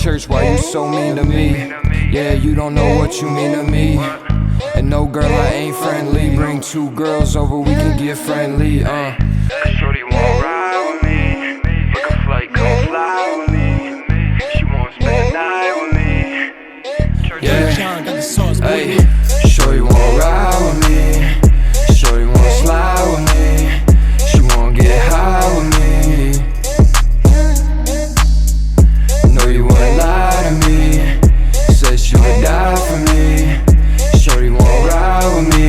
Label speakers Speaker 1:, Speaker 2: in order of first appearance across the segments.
Speaker 1: church, why you so mean to me? Yeah, you don't know what you mean to me. And no girl, I ain't friendly. Bring 2 girls over, we can get friendly.
Speaker 2: Shorty won't ride with me. Book a flight, come fly with me. She won't spend the night with me.
Speaker 1: Yeah, hey, shorty won't ride with me. Shorty won't slide with me. She won't get high with me. No, you wouldn't lie to me. Said she would die for me. Shorty won't ride with me.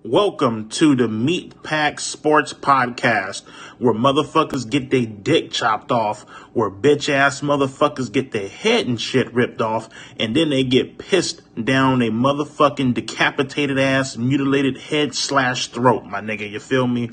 Speaker 3: Welcome to the Meat Pack Sports Podcast, where motherfuckers get their dick chopped off, where bitch ass motherfuckers get their head and shit ripped off, and then they get pissed down a motherfucking decapitated ass, mutilated head / throat, my nigga, you feel me?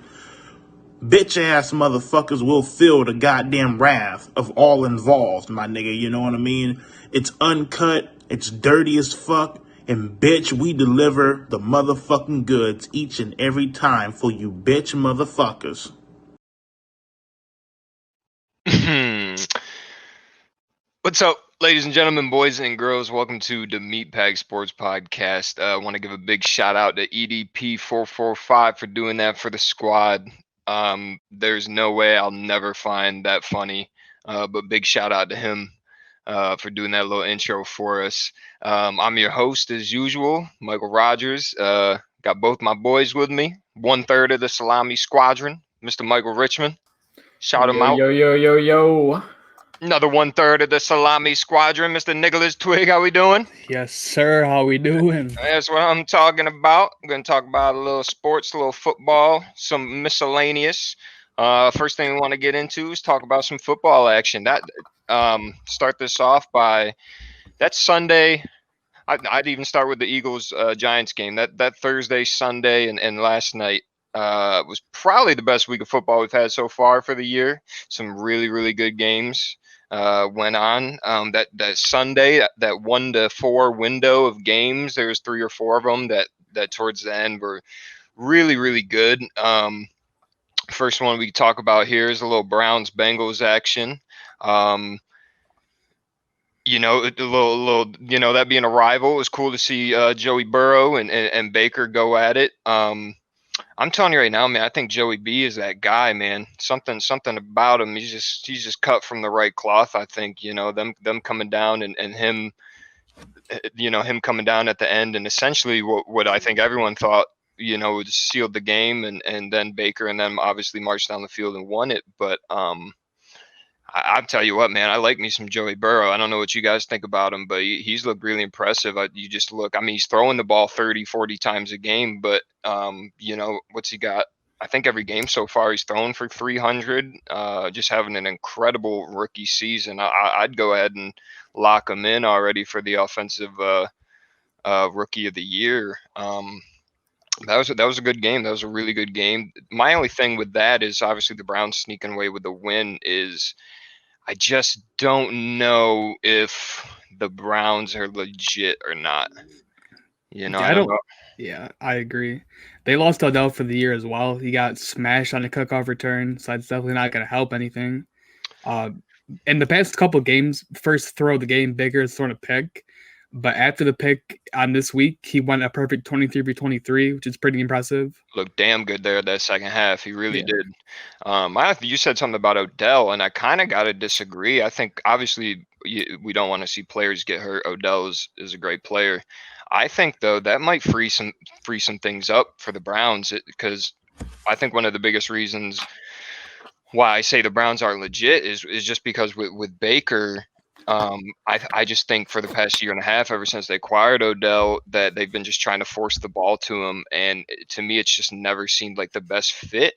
Speaker 3: Bitch ass motherfuckers will feel the goddamn wrath of all involved, my nigga, you know what I mean? It's uncut, it's dirty as fuck. And bitch, we deliver the motherfucking goods each and every time for you bitch motherfuckers.
Speaker 4: What's up, ladies and gentlemen, boys and girls? Welcome to the Meat Pack Sports Podcast. I want to give a big shout out to EDP 445 for doing that for the squad. There's no way I'll never find that funny, but big shout out to him for doing that little intro for us. I'm your host as usual, Michael Rogers. Got both my boys with me. 1/3 of the Salami Squadron, Mr. Michael Richmond. Shout him out.
Speaker 5: Yo.
Speaker 4: Another 1/3 of the Salami Squadron, Mr. Nicholas Twig. How we doing?
Speaker 5: Yes, sir. How we doing?
Speaker 4: That's what I'm talking about. I'm going to talk about a little sports, a little football, some miscellaneous. First thing we want to get into is talk about some football action. Start this off by that Sunday. I'd even start with the Eagles Giants game. That Thursday, Sunday, and last night was probably the best week of football we've had so far for the year. Some really, really good games went on. That Sunday, that 1 to 4 window of games, there was 3 or 4 of them that towards the end were really, really good. First one we talk about here is a little Browns-Bengals action. You know, that being a rival, it was cool to see Joey Burrow and Baker go at it. I'm telling you right now, man, I think Joey B is that guy, man. Something about him. He's just cut from the right cloth. I think, you know, them coming down and him, you know, him coming down at the end and essentially what I think everyone thought, you know, would sealed the game and then Baker and them obviously marched down the field and won it. But I'll tell you what, man, I like me some Joey Burrow. I don't know what you guys think about him, but he's looked really impressive. You just look, I mean, he's throwing the ball 30, 40 times a game, but, you know, what's he got? I think every game so far he's thrown for 300, just having an incredible rookie season. I'd go ahead and lock him in already for the offensive rookie of the year. That was a good game. That was a really good game. My only thing with that is obviously the Browns sneaking away with the win is I just don't know if the Browns are legit or not. You know,
Speaker 5: Yeah, I agree. They lost Odell for the year as well. He got smashed on a kickoff return, so that's definitely not going to help anything. in the past couple of games, first throw of the game, Baker has thrown a pick. But after the pick on this week, he went a perfect 23 for 23, which is pretty impressive.
Speaker 4: Looked damn good there that second half. He really did. You said something about Odell, and I kind of got to disagree. I think obviously we don't want to see players get hurt. Odell is a great player. I think though that might free some things up for the Browns because I think one of the biggest reasons why I say the Browns are legit is just because with Baker. I just think for the past year and a half, ever since they acquired Odell, that they've been just trying to force the ball to him. And to me, it's just never seemed like the best fit.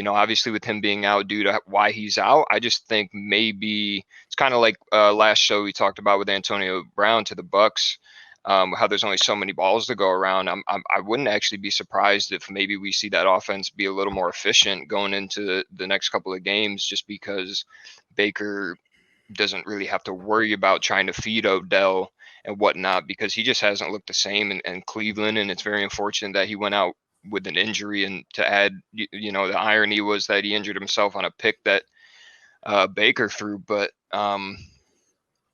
Speaker 4: Obviously with him being out due to why he's out, I just think maybe it's kind of like last show we talked about with Antonio Brown to the Bucks, how there's only so many balls to go around. I wouldn't actually be surprised if maybe we see that offense be a little more efficient going into the next couple of games, just because Baker doesn't really have to worry about trying to feed Odell and whatnot, because he just hasn't looked the same in Cleveland. And it's very unfortunate that he went out with an injury. And to add, the irony was that he injured himself on a pick that Baker threw. But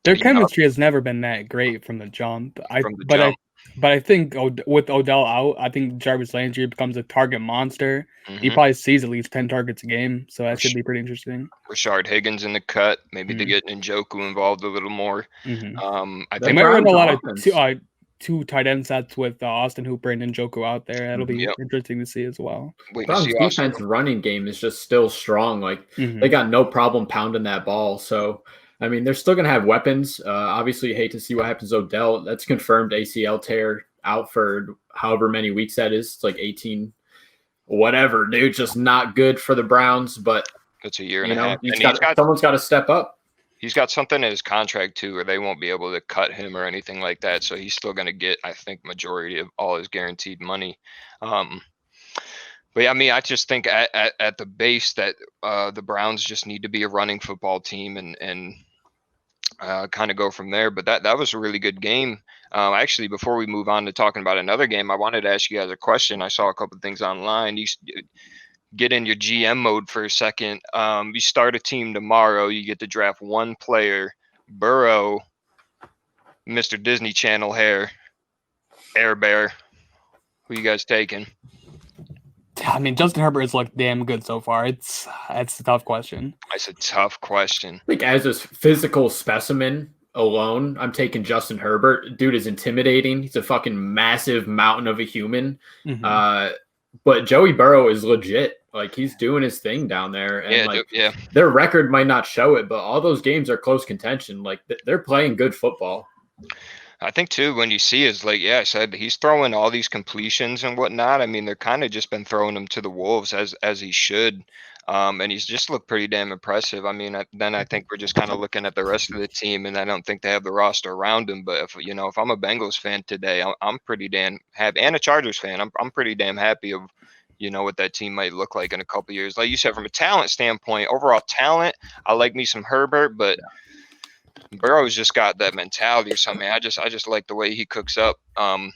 Speaker 5: their chemistry has never been that great from the jump. But I think with Odell out, I think Jarvis Landry becomes a target monster. Mm-hmm. He probably sees at least 10 targets a game, so that should be pretty interesting.
Speaker 4: Rashard Higgins in the cut, maybe to get Njoku involved a little more.
Speaker 5: Mm-hmm. I think might run a lot of two tight end sets with Austin Hooper and Njoku out there. That'll be interesting to see as well.
Speaker 6: Browns defense running game is just still strong. Like they got no problem pounding that ball. So I mean, they're still going to have weapons. Obviously, you hate to see what happens to Odell. That's confirmed ACL tear out for however many weeks that is. It's like 18, whatever, dude. Just not good for the Browns. But
Speaker 4: it's a year and a half.
Speaker 6: Someone's got to step up.
Speaker 4: He's got something in his contract, too, where they won't be able to cut him or anything like that. So he's still going to get, I think, majority of all his guaranteed money. But yeah, I mean, I just think at the base that the Browns just need to be a running football team and kind of go from there. But that was a really good game. Actually, before we move on to talking about another game, I wanted to ask you guys a question. I saw a couple of things online. You get in your GM mode for a second. You start a team tomorrow. You get to draft one player. Burrow, Mr. Disney Channel hair, Air Bear. Who you guys taking?
Speaker 5: I mean, Justin Herbert has looked damn good so far. It's a tough question.
Speaker 4: It's a tough question.
Speaker 6: I think as a physical specimen alone, I'm taking Justin Herbert. Dude is intimidating. He's a fucking massive mountain of a human. Mm-hmm. But Joey Burrow is legit. Like, he's doing his thing down there. And their record might not show it, but all those games are close contention. Like, they're playing good football.
Speaker 4: I think, too, when you see is like, I said, he's throwing all these completions and whatnot. I mean, they're kind of just been throwing them to the wolves as he should. And he's just looked pretty damn impressive. I mean, then I think we're just kind of looking at the rest of the team, and I don't think they have the roster around him. But if I'm a Bengals fan today, I'm pretty damn happy, and a Chargers fan. I'm pretty damn happy of, what that team might look like in a couple of years. Like you said, from a talent standpoint, overall talent, I like me some Herbert, but Burrow's just got that mentality or something. I just like the way he cooks up. Browns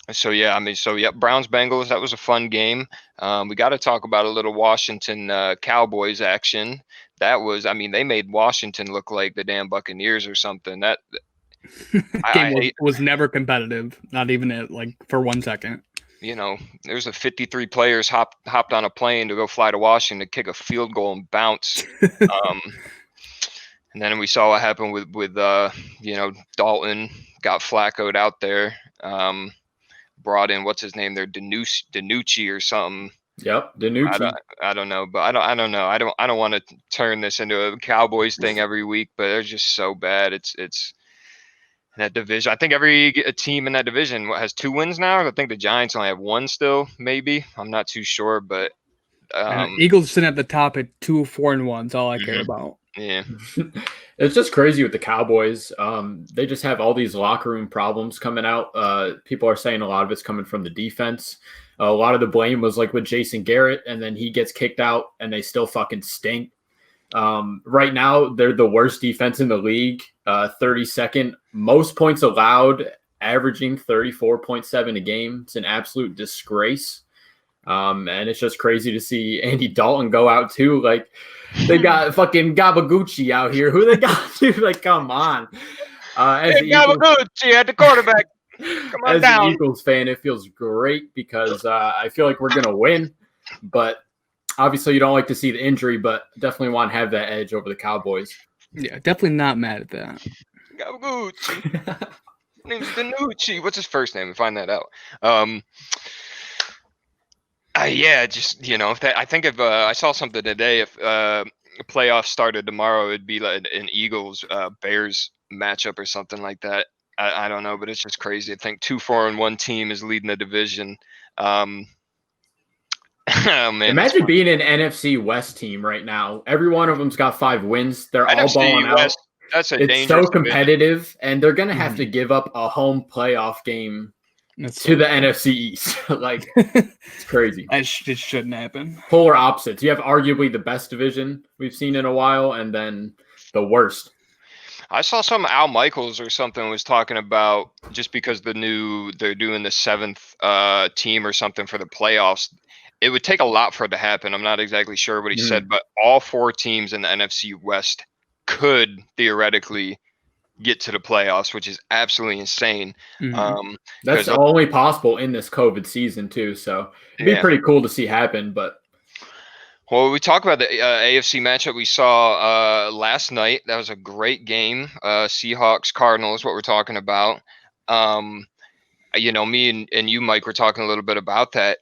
Speaker 4: Bengals, that was a fun game. We got to talk about a little Washington Cowboys action. That was, they made Washington look like the damn Buccaneers or something. That
Speaker 5: game was never competitive, not even for 1 second.
Speaker 4: There's 53 players hopped on a plane to go fly to Washington to kick a field goal and bounce. And then we saw what happened with Dalton got Flacco'd out there, brought in, what's his name there? Danucci or something.
Speaker 6: Yep. Danucci.
Speaker 4: I don't know, but I don't know. I don't want to turn this into a Cowboys thing every week, but they're just so bad. It's in that division. I think every team in that division has 2 wins now. I think the Giants only have 1 still, maybe. I'm not too sure, but
Speaker 5: Eagles sitting at the top at 2-4-1. That's all I care about.
Speaker 4: Yeah.
Speaker 6: It's just crazy with the Cowboys. They just have all these locker room problems coming out. People are saying a lot of it's coming from the defense. A lot of the blame was like with Jason Garrett, and then he gets kicked out and they still fucking stink. Right now, they're the worst defense in the league. 32nd most points allowed, averaging 34.7 a game. It's an absolute disgrace. And it's just crazy to see Andy Dalton go out too. Like they got fucking Gabaguchi out here. Who they got, dude? Like, come on.
Speaker 4: Gabaguchi at the quarterback. Come on
Speaker 6: as
Speaker 4: down.
Speaker 6: an Eagles fan, it feels great because I feel like we're gonna win. But obviously, you don't like to see the injury, but definitely want to have that edge over the Cowboys.
Speaker 5: Yeah, definitely not mad at that.
Speaker 4: Gabaguchi. Name's Danucci. What's his first name? Find that out. Yeah, just I think if I saw something today, if playoffs started tomorrow, it'd be like an Eagles Bears matchup or something like that. I don't know, but it's just crazy. I think 2-4-1 team is leading the division. Oh, man,
Speaker 6: imagine being an NFC West team right now. Every one of them's got 5 wins. They're NFC all balling West, out.
Speaker 4: That's
Speaker 6: it's so competitive, division. And they're gonna have to give up a home playoff game to the NFC East. Like, it's crazy.
Speaker 5: It shouldn't happen.
Speaker 6: Polar opposites. You have arguably the best division we've seen in a while, and then the worst.
Speaker 4: I saw some Al Michaels or something was talking about just because they're doing the 7th team or something for the playoffs. It would take a lot for it to happen. I'm not exactly sure what he said, but all 4 teams in the NFC West could theoretically get to the playoffs, which is absolutely insane.
Speaker 6: That's only possible in this COVID season too. So it'd be pretty cool to see happen, but.
Speaker 4: Well, we talked about the AFC matchup we saw last night. That was a great game. Seahawks, Cardinals, what we're talking about. Me and you, Mike, were talking a little bit about that.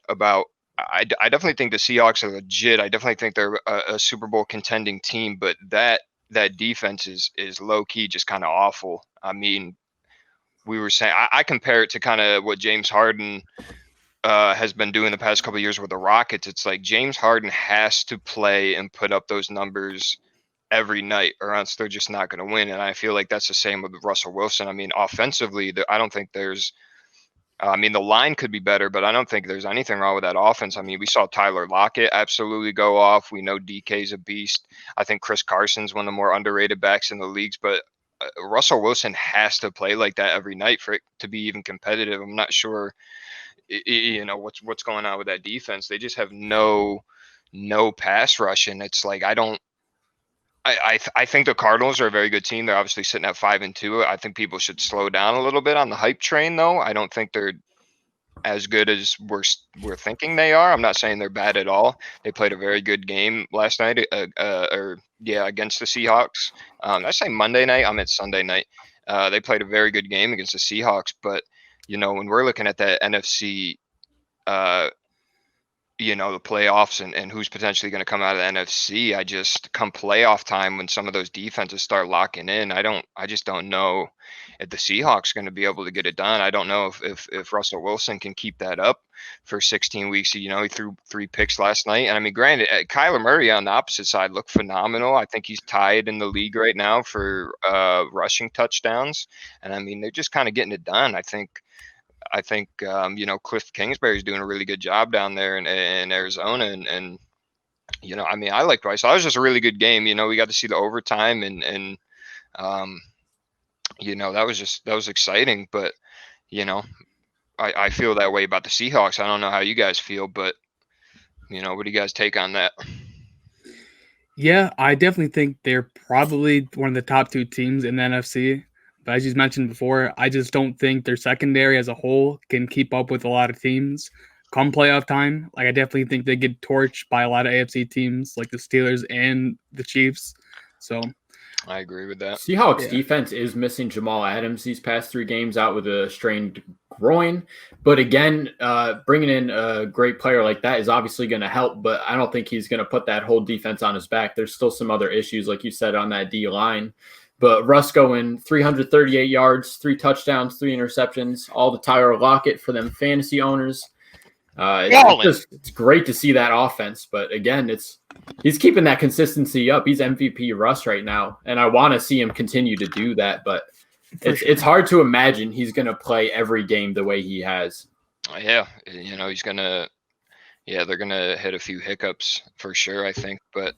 Speaker 4: I definitely think the Seahawks are legit. I definitely think they're a Super Bowl contending team, but that defense is low key, just kind of awful. I mean, we were saying I compare it to kind of what James Harden has been doing the past couple of years with the Rockets. It's like James Harden has to play and put up those numbers every night, or else they're just not going to win. And I feel like that's the same with Russell Wilson. I mean, offensively, I don't think there's. The line could be better, but I don't think there's anything wrong with that offense. I mean, we saw Tyler Lockett absolutely go off. We know DK's a beast. I think Chris Carson's one of the more underrated backs in the leagues, but Russell Wilson has to play like that every night for it to be even competitive. I'm not sure, what's going on with that defense. They just have no pass rush, and it's like I think the Cardinals are a very good team. They're obviously sitting at 5-2. I think people should slow down a little bit on the hype train, though. I don't think they're as good as we're thinking they are. I'm not saying they're bad at all. They played a very good game last night, against the Seahawks. I say Monday night. I meant Sunday night. They played a very good game against the Seahawks. But when we're looking at that NFC, the playoffs and who's potentially going to come out of the NFC, I just come playoff time when some of those defenses start locking in, I just don't know if the Seahawks are going to be able to get it done. I don't know if Russell Wilson can keep that up for 16 weeks. He threw 3 picks last night. And I mean, granted, Kyler Murray on the opposite side looked phenomenal. I think he's tied in the league right now for rushing touchdowns. And I mean, they're just kind of getting it done. I think Cliff Kingsbury's doing a really good job down there in Arizona, and I like Bryce. So it was just a really good game. We got to see the overtime, and that was exciting. But I feel that way about the Seahawks. I don't know how you guys feel, but what do you guys take on that?
Speaker 5: Yeah, I definitely think they're probably one of the top 2 teams in the NFC. But as you mentioned before, I just don't think their secondary as a whole can keep up with a lot of teams come playoff time. Like, I definitely think they get torched by a lot of AFC teams like the Steelers and the Chiefs. So
Speaker 4: I agree with that.
Speaker 6: Seahawks defense is missing Jamal Adams these past 3 games out with a strained groin. But again, bringing in a great player like that is obviously going to help, but I don't think he's going to put that whole defense on his back. There's still some other issues, like you said, on that D line. But Russ going 338 yards, 3 touchdowns, 3 interceptions, all the Tyler Lockett for them fantasy owners. It's great to see that offense. But again, he's keeping that consistency up. He's MVP Russ right now, and I want to see him continue to do that. But it's hard to imagine he's going to play every game the way he has.
Speaker 4: Yeah, he's going to – they're going to hit a few hiccups for sure, I think. But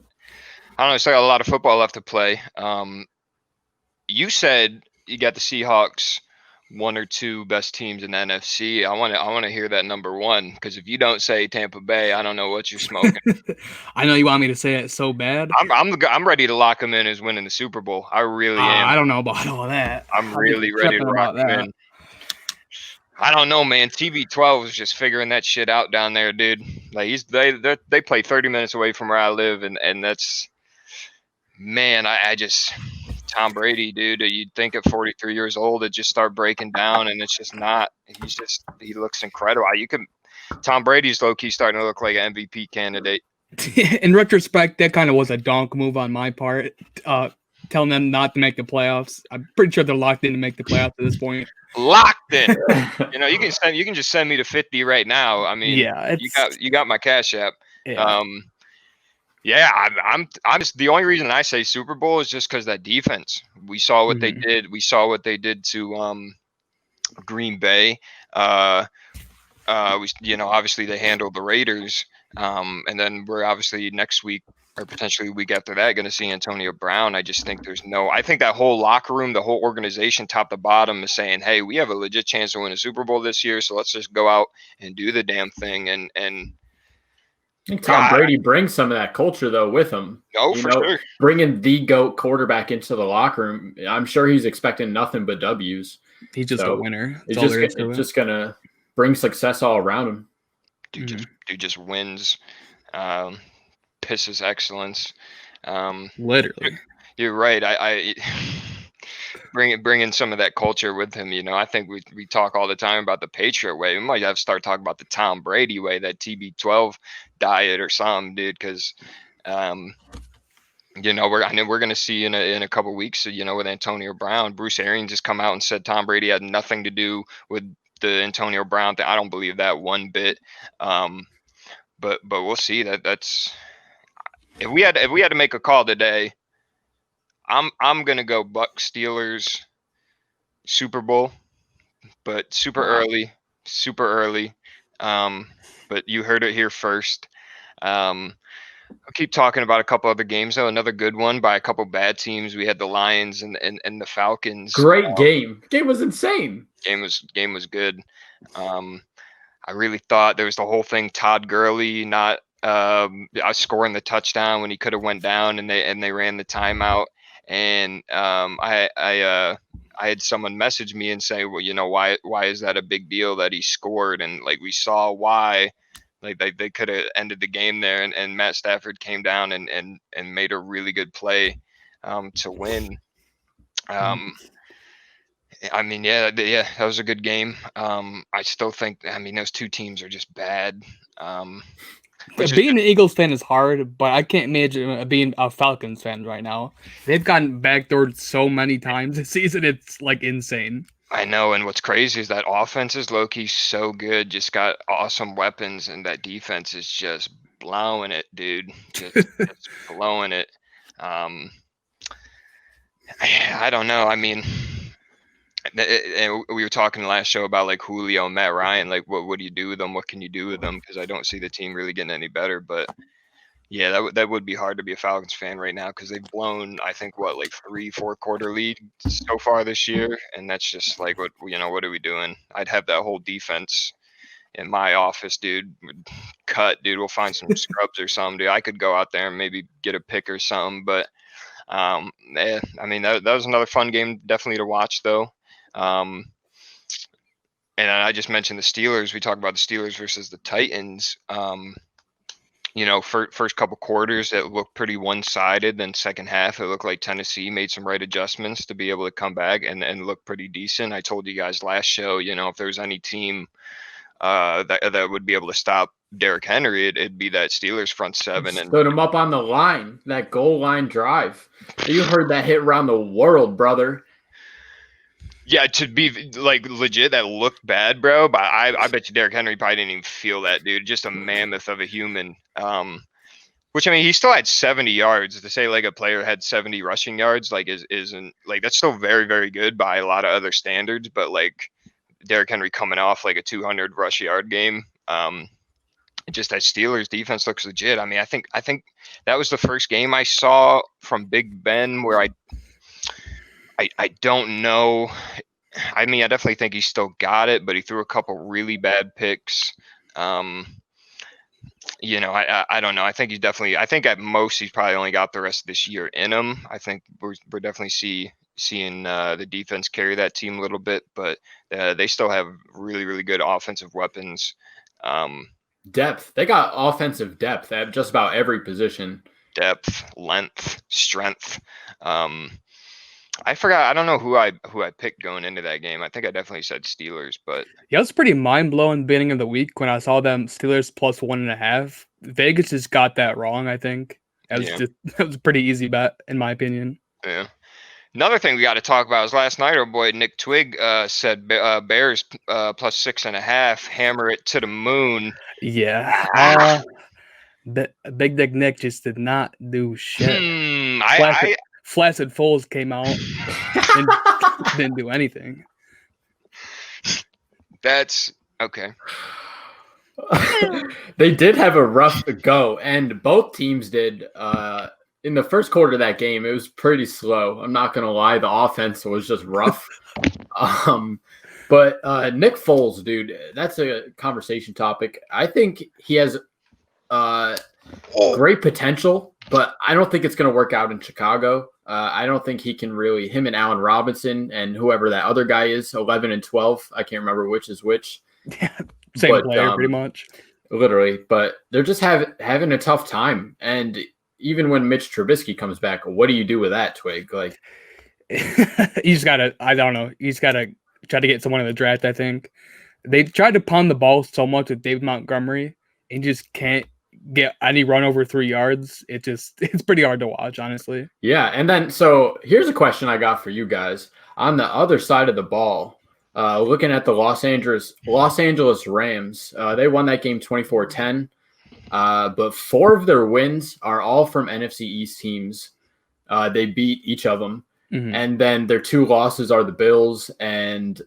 Speaker 4: I don't know, it's like a lot of football left to play. You said you got the Seahawks one or two best teams in the NFC. I want to hear that number one, because if you don't say Tampa Bay, I don't know what you're smoking.
Speaker 5: I know you want me to say it so bad.
Speaker 4: I'm ready to lock them in as winning the Super Bowl. I really am.
Speaker 5: I don't know about all that.
Speaker 4: I'm really ready to rock them in. I don't know, man. TB12 is just figuring that shit out down there, dude. Like they play 30 minutes away from where I live, and that's, man, I just, Tom Brady, dude. You'd think at 43 years old it'd just start breaking down, and it's just not. He looks incredible. Tom Brady's low key starting to look like an MVP candidate.
Speaker 5: In retrospect, that kind of was a donk move on my part, telling them not to make the playoffs. I'm pretty sure they're locked in to make the playoffs at this point.
Speaker 4: Locked in. You can just send me to 50 right now. I mean, yeah, you got my Cash App.
Speaker 5: Yeah.
Speaker 4: I'm just, the only reason I say Super Bowl is just because that defense. We saw what they did. We saw what they did to Green Bay. Obviously they handled the Raiders. And then we're obviously next week, or potentially the week after that, going to see Antonio Brown. I just think I think that whole locker room, the whole organization, top to bottom, is saying, hey, we have a legit chance to win a Super Bowl this year, so let's just go out and do the damn thing. And
Speaker 6: I think Tom Brady brings some of that culture, though, with him.
Speaker 4: Oh, for sure.
Speaker 6: Bringing the GOAT quarterback into the locker room, I'm sure he's expecting nothing but W's.
Speaker 5: He's just a winner.
Speaker 6: It's just going to bring success all around him.
Speaker 4: Dude just wins. Pisses excellence.
Speaker 5: Literally,
Speaker 4: you're right. I bring in some of that culture with him. I think we talk all the time about the Patriot way. We might have to start talking about the Tom Brady way, that TB12 diet or something, dude. Because we're going to see in a couple weeks, with Antonio Brown. Bruce Arians just come out and said Tom Brady had nothing to do with the Antonio Brown thing. I don't believe that one bit. But we'll see. That's, if we had to make a call today, I'm gonna go Bucs Steelers Super Bowl, but super early. But you heard it here first. I'll keep talking about a couple other games though. Another good one by a couple bad teams. We had the Lions and the Falcons.
Speaker 6: Great game. Game was insane.
Speaker 4: Game was good. I really thought there was the whole thing, Todd Gurley not scoring the touchdown when he could have went down, and they ran the timeout. And I had someone message me and say, well, why is that a big deal that he scored? And like, we saw why. Like they could have ended the game there, and Matt Stafford came down and made a really good play to win. I mean, yeah, that was a good game. I still think, those two teams are just bad.
Speaker 5: Being an Eagles fan is hard, but I can't imagine being a Falcons fan right now. They've gotten backdoored so many times this season, it's like insane.
Speaker 4: I know, and what's crazy is that offense is low-key so good, just got awesome weapons, and that defense is just blowing it, dude. Just blowing it. I don't know. I mean, and we were talking last show about like Julio and Matt Ryan. Like, what do you do with them? What can you do with them? Because I don't see the team really getting any better. But yeah, that would be hard to be a Falcons fan right now, because they've blown, I think, like 3-4 quarter lead so far this year, and that's just like, what are we doing? I'd have that whole defense in my office, dude. Dude. We'll find some scrubs or something, dude. I could go out there and maybe get a pick or something. But that was another fun game, definitely to watch though. And I just mentioned the Steelers. We talked about the Steelers versus the Titans. First couple quarters, it looked pretty one-sided. Then second half, it looked like Tennessee made some right adjustments to be able to come back and look pretty decent. I told you guys last show, if there's any team that would be able to stop Derrick Henry, it'd be that Steelers front seven. And
Speaker 6: stood him up on the line, that goal line drive. You heard that hit around the world, brother.
Speaker 4: Yeah, to be like legit, that looked bad, bro. But I bet you Derrick Henry probably didn't even feel that, dude. Just a mammoth of a human. Which, he still had 70 yards. To say like a player had 70 rushing yards, like isn't like, that's still very, very good by a lot of other standards. But like Derrick Henry coming off like a 200 rush yard game, just that Steelers defense looks legit. I think that was the first game I saw from Big Ben where I don't know I mean, I definitely think he still got it, but he threw a couple really bad picks. You know, I don't know. I think I think at most he's probably only got the rest of this year in him. I think we're definitely seeing the defense carry that team a little bit, but they still have really, really good offensive weapons.
Speaker 6: Depth. They got offensive depth at just about every position.
Speaker 4: Depth, length, strength. I forgot. I don't know who I picked going into that game. I think I definitely said Steelers, but
Speaker 5: yeah, it was pretty mind blowing beginning of the week when I saw them Steelers plus 1.5. Vegas just got that wrong. I think that was a pretty easy bet in my opinion.
Speaker 4: Yeah. Another thing we got to talk about is last night our boy Nick Twig said Bears plus 6.5, hammer it to the moon.
Speaker 5: Yeah. Big Dick Nick just did not do shit. Flaccid Foles came out and didn't do anything.
Speaker 4: That's okay.
Speaker 6: They did have a rough go, and both teams did. In the first quarter of that game, it was pretty slow. I'm not going to lie. The offense was just rough. But Nick Foles, dude, that's a conversation topic. I think he has great potential, but I don't think it's going to work out in Chicago. I don't think he can really, him and Allen Robinson and whoever that other guy is, 11 and 12. I can't remember which is which.
Speaker 5: Yeah, same player pretty much.
Speaker 6: Literally, but they're just having a tough time. And even when Mitch Trubisky comes back, what do you do with that, Twig? Like,
Speaker 5: he's got to, I don't know, he's got to try to get someone in the draft, I think. They tried to pound the ball so much with David Montgomery and just can't get any run over 3 yards. It's pretty hard to watch, honestly.
Speaker 6: Yeah, and then so here's a question I got for you guys. On the other side of the ball, looking at the Los Angeles Rams, they won that game 24-10. But 4 of their wins are all from NFC East teams. They beat each of them. Mm-hmm. And then their 2 losses are the Bills and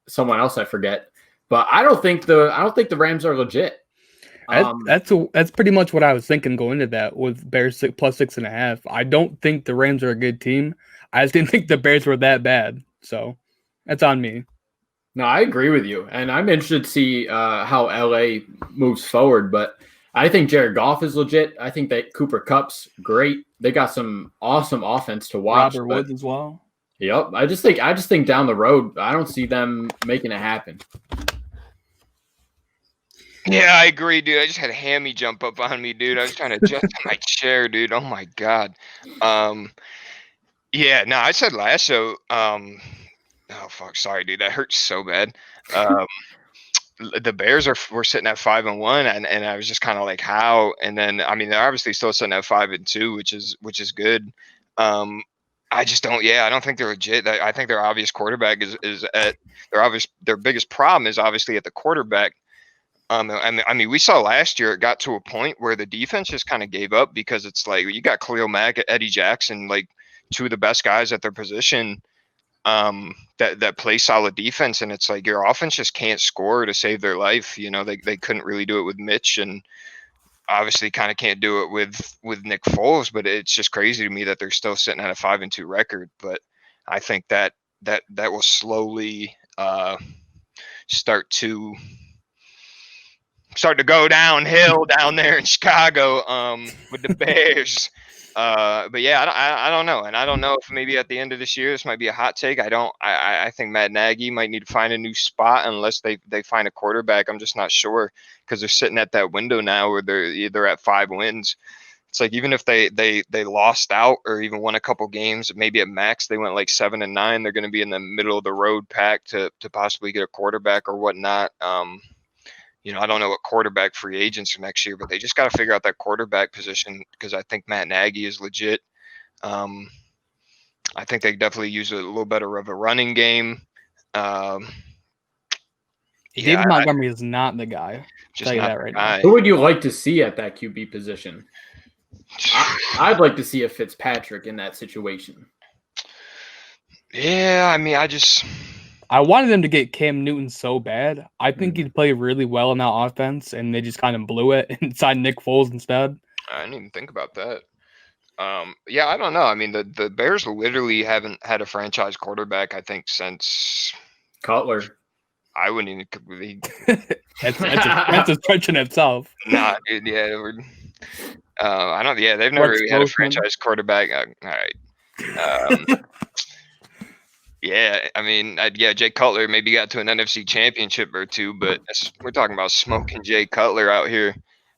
Speaker 6: someone else I forget. But I don't think the Rams are legit.
Speaker 5: That's pretty much what I was thinking going into that with Bears plus 6.5. I don't think the Rams are a good team. I just didn't think the Bears were that bad. So that's on me.
Speaker 6: No, I agree with you. And I'm interested to see how LA moves forward. But I think Jared Goff is legit. I think that Cooper Kupp's great. They got some awesome offense to watch.
Speaker 5: Robert Woods as well.
Speaker 6: Yep. I just think down the road, I don't see them making it happen.
Speaker 4: Yeah, I agree, dude. I just had a hammy jump up on me, dude. I was trying to adjust to my chair, dude. Oh my god. Yeah, no, I said last show. Oh fuck, sorry, dude. That hurts so bad. The Bears were sitting at 5-1, and I was just kind of like, how? And then I mean, they're obviously still sitting at 5-2, which is good. I just don't. Yeah, I don't think they're legit. I think their obvious quarterback is at their biggest problem is obviously at the quarterback. I mean, we saw last year it got to a point where the defense just kind of gave up because it's like you got Khalil Mack, Eddie Jackson, like 2 of the best guys at their position that play solid defense, and it's like your offense just can't score to save their life. You know, they couldn't really do it with Mitch, and obviously kind of can't do it with Nick Foles. But it's just crazy to me that they're still sitting at a 5-2 record. But I think that will slowly start to go downhill down there in Chicago with the Bears. But yeah, I don't know. And I don't know if maybe at the end of this year, this might be a hot take. I think Matt Nagy might need to find a new spot unless they find a quarterback. I'm just not sure because they're sitting at that window now where they're either at 5 wins. It's like even if they lost out or even won a couple games, maybe at max they went like 7-9, they're going to be in the middle of the road pack to possibly get a quarterback or whatnot. You know, I don't know what quarterback free agents for next year, but they just got to figure out that quarterback position because I think Matt Nagy is legit. I think they definitely use a little better of a running game.
Speaker 5: David Montgomery is not the guy.
Speaker 4: Just tell you that right now.
Speaker 6: Who would you like to see at that QB position? I'd like to see a Fitzpatrick in that situation.
Speaker 4: Yeah, I mean,
Speaker 5: I wanted them to get Cam Newton so bad. I think he'd play really well in that offense, and they just kind of blew it and signed Nick Foles instead.
Speaker 4: I didn't even think about that. Yeah, I don't know. I mean, the Bears literally haven't had a franchise quarterback, I think, since
Speaker 6: Cutler.
Speaker 4: I wouldn't even.
Speaker 5: That's a stretch in itself.
Speaker 4: Nah, dude. Yeah, I don't. Yeah, they've never really had a franchise quarterback. All right. Yeah, I mean, Jay Cutler maybe got to an NFC championship or two, but we're talking about smoking Jay Cutler out here.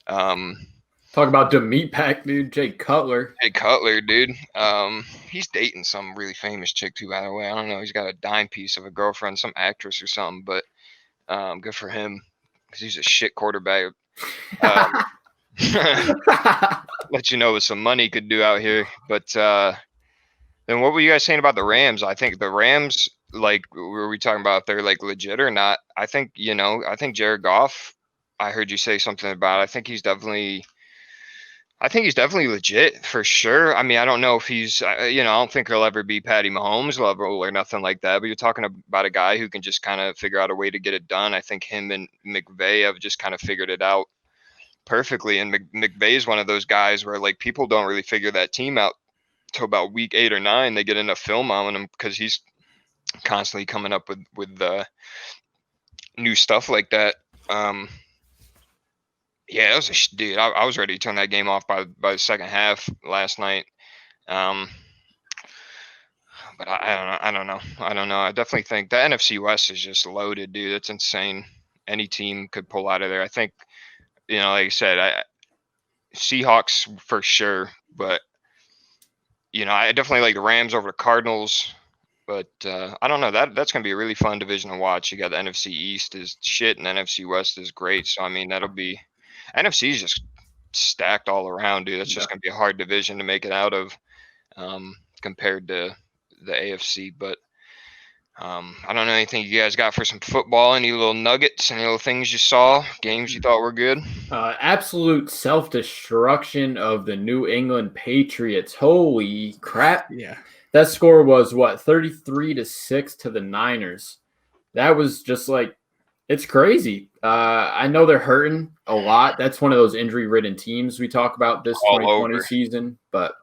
Speaker 6: Talk about the meat pack, dude. Jay Cutler.
Speaker 4: Jay Cutler, dude. He's dating some really famous chick too, by the way. I don't know. He's got a dime piece of a girlfriend, some actress or something, but good for him because he's a shit quarterback. Let you know what some money could do out here. But then what were you guys saying about the Rams? I think the Rams, like, were we talking about if they're like legit or not? I think Jared Goff, I heard you say something about it. I think he's definitely legit for sure. I mean, I don't know if he's, I don't think he'll ever be Patty Mahomes level or nothing like that, but you're talking about a guy who can just kind of figure out a way to get it done. I think him and McVay have just kind of figured it out perfectly. And McVay is one of those guys where, like, people don't really figure that team out till about week 8 or 9. They get enough film on him because he's constantly coming up with new stuff like that. Yeah, that was dude. I was ready to turn that game off by the second half last night. But I don't know. I definitely think the NFC West is just loaded, dude. It's insane. Any team could pull out of there. I think, like I said, Seahawks for sure. But I definitely like the Rams over the Cardinals. But I don't know. That's gonna be a really fun division to watch. You got the NFC East is shit, and NFC West is great. So I mean, that'll be. NFC is just stacked all around, dude. That's just going to be a hard division to make it out of compared to the AFC. But I don't know anything you guys got for some football. Any little nuggets, any little things you saw, games you thought were good?
Speaker 6: Absolute self-destruction of the New England Patriots. Holy crap.
Speaker 5: Yeah.
Speaker 6: That score was, 33-6 to the Niners. That was just like, it's crazy. I know they're hurting a lot. That's one of those injury-ridden teams we talk about this 2020 season. But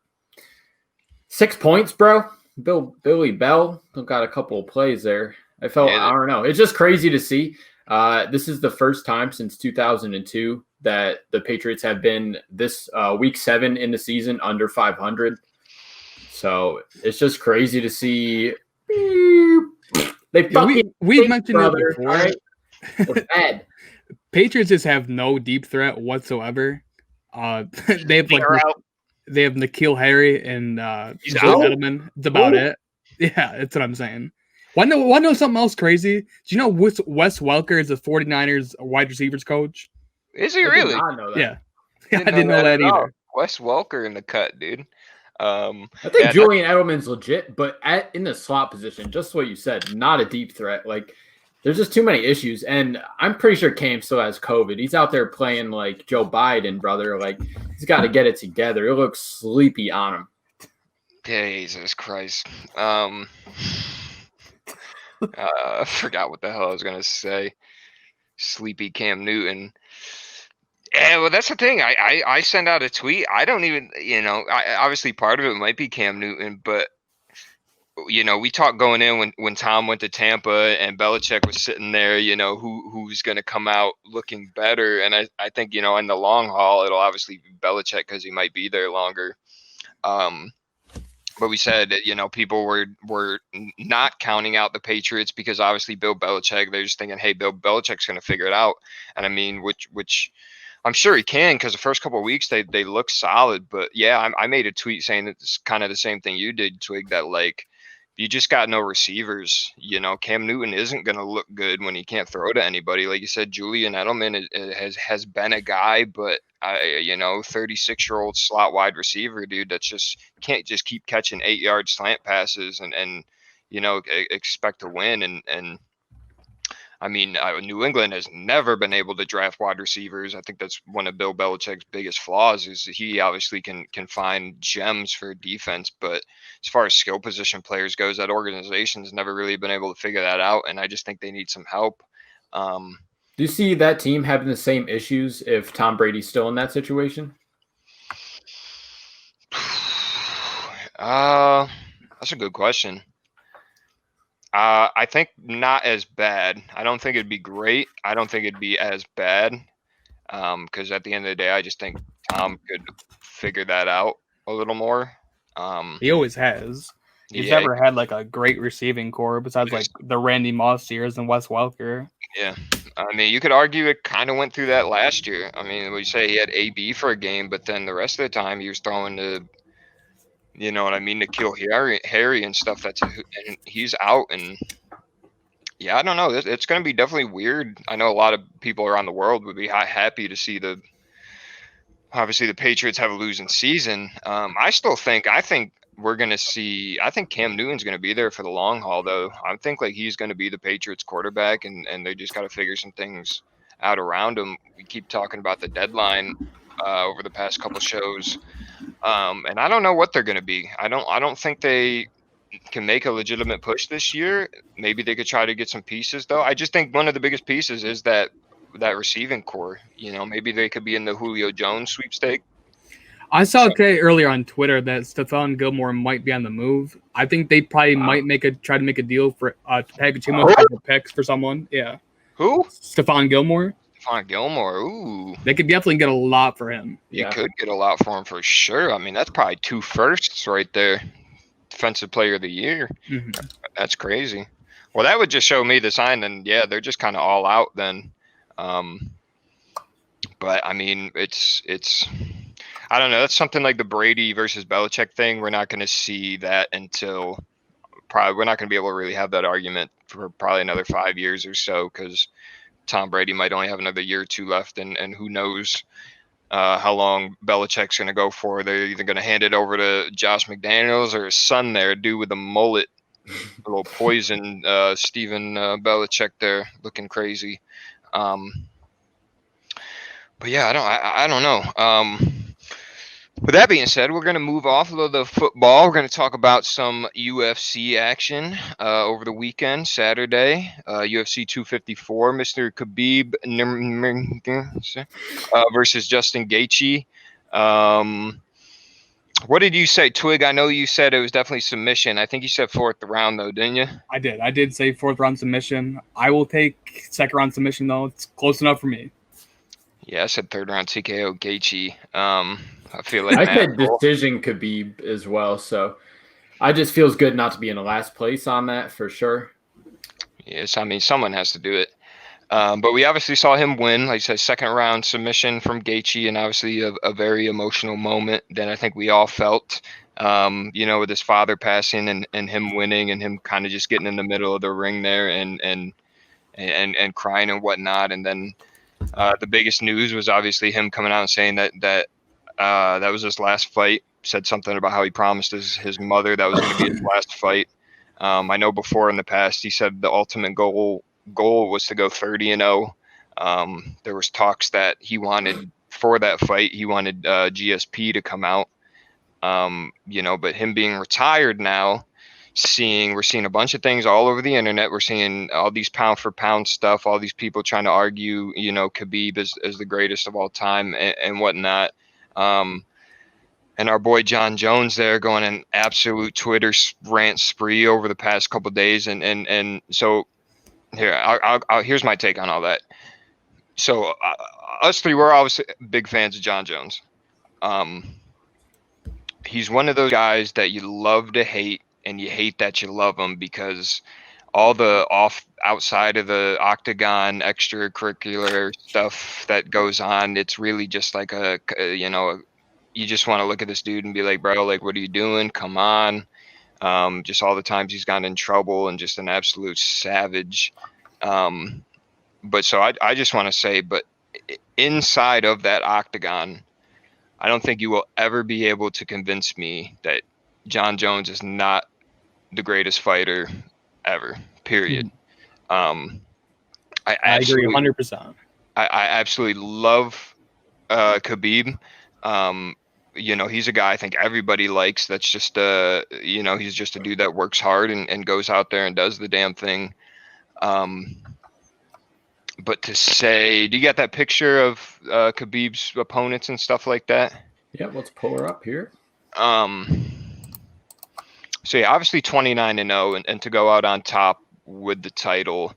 Speaker 6: 6 points, bro. Billy Bell got a couple of plays there. I don't know. It's just crazy to see. This is the first time since 2002 that the Patriots have been this week 7 in the season under 500. So it's just crazy to see.
Speaker 5: We've mentioned it before.
Speaker 6: Right? It's bad.
Speaker 5: Patriots just have no deep threat whatsoever. They have N'Keal Harry and Julian Edelman. That's about it. Yeah, that's what I'm saying. Want to know something else crazy? Do you know Wes Welker is the 49ers wide receivers coach?
Speaker 4: Is he really?
Speaker 6: I did not know that.
Speaker 5: Yeah. I didn't know that either.
Speaker 4: Wes Welker in the cut, dude.
Speaker 6: I think Julian Edelman's legit, but in the slot position, just what you said, not a deep threat. Like, there's just too many issues, and I'm pretty sure Cam still has COVID. He's out there playing like Joe Biden, brother. Like, he's got to get it together. It looks sleepy on him.
Speaker 4: Jesus Christ. I forgot what the hell I was gonna say. Sleepy Cam Newton. Yeah, well, that's the thing. I send out a tweet. I don't even, obviously part of it might be Cam Newton, but we talked going in when Tom went to Tampa and Belichick was sitting there, who's going to come out looking better. And I think, in the long haul, it'll obviously be Belichick because he might be there longer. But we said that, people were not counting out the Patriots because obviously Bill Belichick, they're just thinking, hey, Bill Belichick's going to figure it out. And I mean, which I'm sure he can because the first couple of weeks they look solid. But yeah, I made a tweet saying that it's kind of the same thing you did, Twig, that like, you just got no receivers. Cam Newton isn't going to look good when he can't throw to anybody. Like you said, Julian Edelman has been a guy, but 36-year-old slot wide receiver, dude, that's just can't just keep catching 8-yard slant passes and expect to win. And I mean, New England has never been able to draft wide receivers. I think that's one of Bill Belichick's biggest flaws is he obviously can find gems for defense. But as far as skill position players goes, that organization's never really been able to figure that out. And I just think they need some help.
Speaker 6: Do you see that team having the same issues if Tom Brady's still in that situation?
Speaker 4: That's a good question. I think not as bad. I don't think it'd be great. I don't think it'd be as bad. Because at the end of the day, I just think Tom could figure that out a little more.
Speaker 5: He always has. He's never had like a great receiving core besides like the Randy Moss years and Wes Welker.
Speaker 4: Yeah. I mean, you could argue it kind of went through that last year. I mean, we say he had AB for a game, but then the rest of the time he was throwing to, you know what I mean, to kill Harry and stuff. And he's out. And yeah, I don't know. It's going to be definitely weird. I know a lot of people around the world would be happy to see obviously the Patriots have a losing season. I think we're going to see, I think Cam Newton's going to be there for the long haul, though. I think like he's going to be the Patriots quarterback, and they just got to figure some things out around him. We keep talking about the deadline over the past couple shows, and I don't know what they're going to be. I don't think they can make a legitimate push this year. Maybe they could try to get some pieces, though. I just think one of the biggest pieces is that receiving core. You know, maybe they could be in the Julio Jones sweepstake.
Speaker 5: I saw today earlier on Twitter that Stephon Gilmore might be on the move. I think they probably might try to make a deal for to package him up with picks for someone. Yeah.
Speaker 4: Who?
Speaker 5: Stephon Gilmore.
Speaker 4: Stephon Gilmore. Ooh.
Speaker 5: They could definitely get a lot for him.
Speaker 4: You could get a lot for him for sure. I mean, that's probably 2 firsts right there. Defensive Player of the Year. Mm-hmm. That's crazy. Well, that would just show me the sign. Then yeah, they're just kind of all out then. But I mean, it's. I don't know. That's something like the Brady versus Belichick thing. We're not going to see that until probably we're not going to be able to really have that argument for probably another 5 years or so, because Tom Brady might only have another year or 2 left, and who knows how long Belichick's going to go for. They're either going to hand it over to Josh McDaniels or his son there, dude with a mullet, a little poison Stephen Belichick there, looking crazy. But yeah, I don't know. With that being said, we're going to move off of the football. We're going to talk about some UFC action over the weekend, Saturday. UFC 254, Mr. Khabib versus Justin Gaethje. What did you say, Twig? I know you said it was definitely submission. I think you said 4th round, though, didn't you?
Speaker 5: I did. I did say 4th round submission. I will take 2nd round submission, though. It's close enough for me.
Speaker 4: Yeah, I said 3rd round TKO Gaethje. I feel like
Speaker 6: I said decision Khabib as well, so I just feels good not to be in the last place on that for sure.
Speaker 4: Yes, I mean someone has to do it, but we obviously saw him win. Like I said, 2nd round submission from Gaethje, and obviously a very emotional moment that I think we all felt. You know, with his father passing and him winning, and him kind of just getting in the middle of the ring there and crying and whatnot, and then. The biggest news was obviously him coming out and saying that was his last fight. Said something about how he promised his mother that was going to be his last fight. I know before in the past he said the ultimate goal was to go 30-0. There was talks that he wanted for that fight. He wanted GSP to come out. You know, but him being retired now. We're seeing a bunch of things all over the internet. We're seeing all these pound for pound stuff, all these people trying to argue, you know, Khabib is the greatest of all time and whatnot. And our boy John Jones there going an absolute Twitter rant spree over the past couple of days. And so here, here's my take on all that. So us three, we're obviously big fans of John Jones. He's one of those guys that you love to hate. And you hate that you love him because all the outside of the octagon extracurricular stuff that goes on, it's really just like you just want to look at this dude and be like, bro, like, what are you doing? Come on. Just all the times he's gotten in trouble and just an absolute savage. But so I just want to say, but inside of that octagon, I don't think you will ever be able to convince me that John Jones is not the greatest fighter ever, period. I
Speaker 5: agree 100%.
Speaker 4: I absolutely love Khabib. You know, he's a guy I think everybody likes. That's just he's just a dude that works hard and goes out there and does the damn thing. But to say, do you got that picture of Khabib's opponents and stuff like that?
Speaker 6: Yeah, let's pull her up here.
Speaker 4: So yeah, obviously 29-0, and to go out on top with the title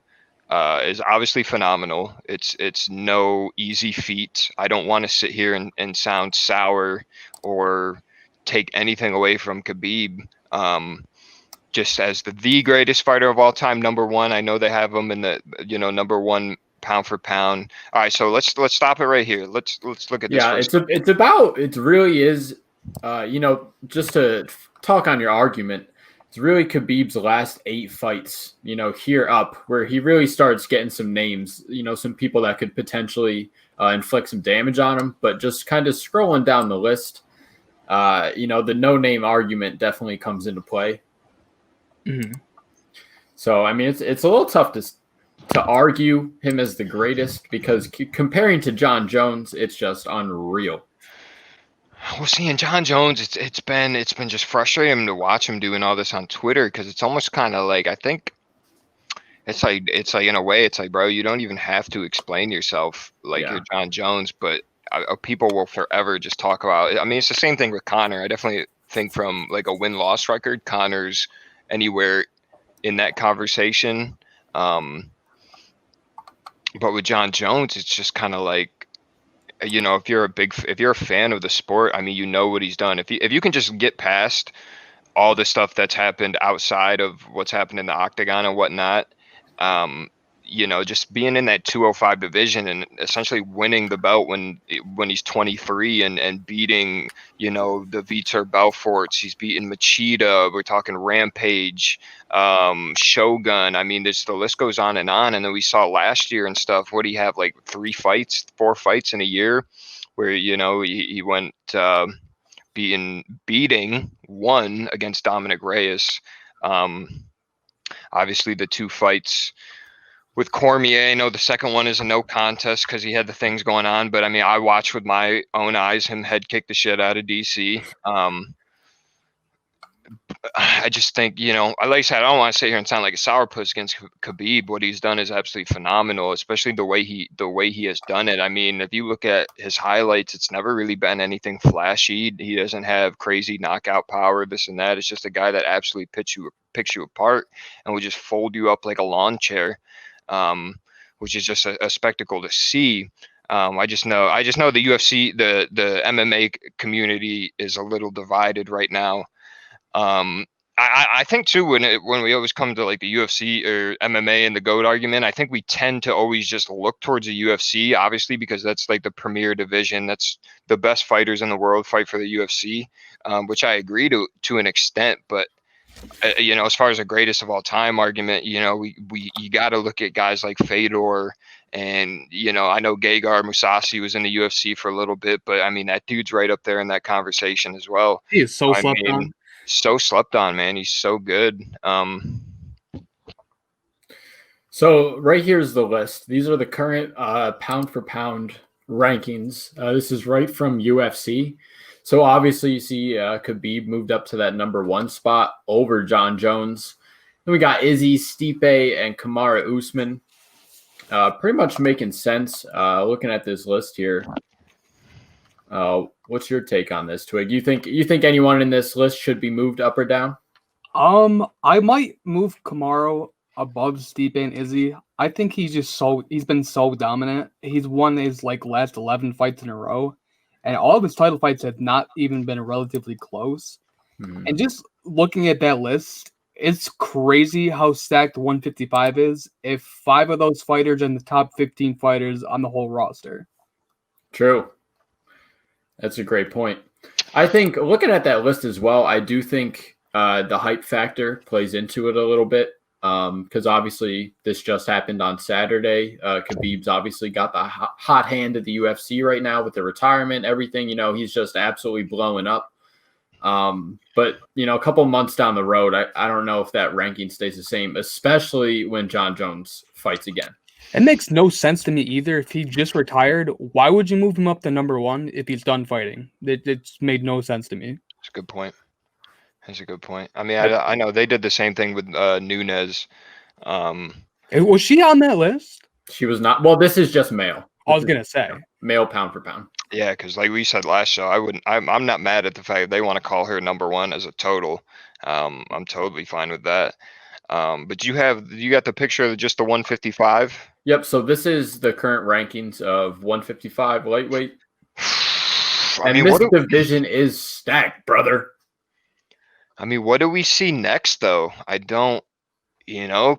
Speaker 4: is obviously phenomenal. It's no easy feat. I don't want to sit here and sound sour or take anything away from Khabib. Just as the greatest fighter of all time, number one. I know they have him in the number one pound for pound. All right, so let's stop it right here. Let's look at this.
Speaker 6: Yeah, it really is. Just to talk on your argument, it's really Khabib's last 8 fights. Here up where he really starts getting some names. Some people that could potentially inflict some damage on him. But just kind of scrolling down the list, the no-name argument definitely comes into play.
Speaker 5: Mm-hmm.
Speaker 6: So I mean, it's a little tough to argue him as the greatest because comparing to John Jones, it's just unreal.
Speaker 4: Well, seeing John Jones, it's been just frustrating to watch him doing all this on Twitter because it's almost kind of like I think it's like in a way it's like, bro, you don't even have to explain yourself like you're John Jones, but people will forever just talk about it. I mean, it's the same thing with Conor. I definitely think from like a win-loss record, Conor's anywhere in that conversation. But with John Jones, it's just kind of like, if you're a fan of the sport, I mean, you know what he's done. If you can just get past all the stuff that's happened outside of what's happened in the octagon and whatnot, just being in that 205 division and essentially winning the belt when he's 23 and beating, the Vitor Belforts, he's beating Machida, we're talking Rampage, Shogun. I mean, the list goes on. And then we saw last year and stuff, what do you have, like 4 fights in a year where, he went beating one against Dominic Reyes. Obviously the 2 fights with Cormier, I know the second one is a no contest because he had the things going on. But I mean, I watched with my own eyes him head kick the shit out of DC. I just think, like I said, I don't want to sit here and sound like a sourpuss against Khabib. What he's done is absolutely phenomenal, especially the way he has done it. I mean, if you look at his highlights, it's never really been anything flashy. He doesn't have crazy knockout power, this and that. It's just a guy that absolutely picks you apart and will just fold you up like a lawn chair. Which is just a spectacle to see. I just know the UFC, the MMA community is a little divided right now. I think too when we always come to like the UFC or MMA and the GOAT argument, I think we tend to always just look towards the UFC, obviously, because that's like the premier division. That's the best fighters in the world fight for the UFC, which I agree to an extent, but. As far as the greatest of all time argument, you got to look at guys like Fedor and, I know Gegard Mousasi was in the UFC for a little bit, but I mean, that dude's right up there in that conversation as well.
Speaker 5: He is so slept on.
Speaker 4: So slept on, man. He's so good.
Speaker 6: So right here's the list. These are the current pound for pound rankings. This is right from UFC. So obviously you see Khabib moved up to that number 1 spot over John Jones. Then we got Izzy, Stipe, and Kamaru Usman. Pretty much making sense looking at this list here. What's your take on this, Twig? You think anyone in this list should be moved up or down?
Speaker 5: I might move Kamaru above Stipe and Izzy. I think he's been so dominant. He's won his last 11 fights in a row. And all of his title fights have not even been relatively close. Mm-hmm. And just looking at that list, it's crazy how stacked 155 is if 5 of those fighters are in the top 15 fighters on the whole roster.
Speaker 6: True. That's a great point. I think looking at that list as well, I do think the hype factor plays into it a little bit. Because obviously this just happened on Saturday. Khabib's obviously got the hot hand of the UFC right now with the retirement, everything. He's just absolutely blowing up. But a couple months down the road, I don't know if that ranking stays the same, especially when John Jones fights again.
Speaker 5: It makes no sense to me either. If he just retired, why would you move him up to number 1 if he's done fighting? It's made no sense to me.
Speaker 4: That's a good point. I mean, I know they did the same thing with Nunes.
Speaker 5: Was she on that list?
Speaker 6: She was not. Well, this is just male.
Speaker 5: I was going to say.
Speaker 6: Male pound for pound.
Speaker 4: Yeah, because like we said last show, I'm not mad at the fact that they want to call her number one as a total. I'm totally fine with that. But you got the picture of just the 155.
Speaker 6: Yep. So this is the current rankings of 155 lightweight. This division is stacked, brother.
Speaker 4: I mean, what do we see next, though? I don't,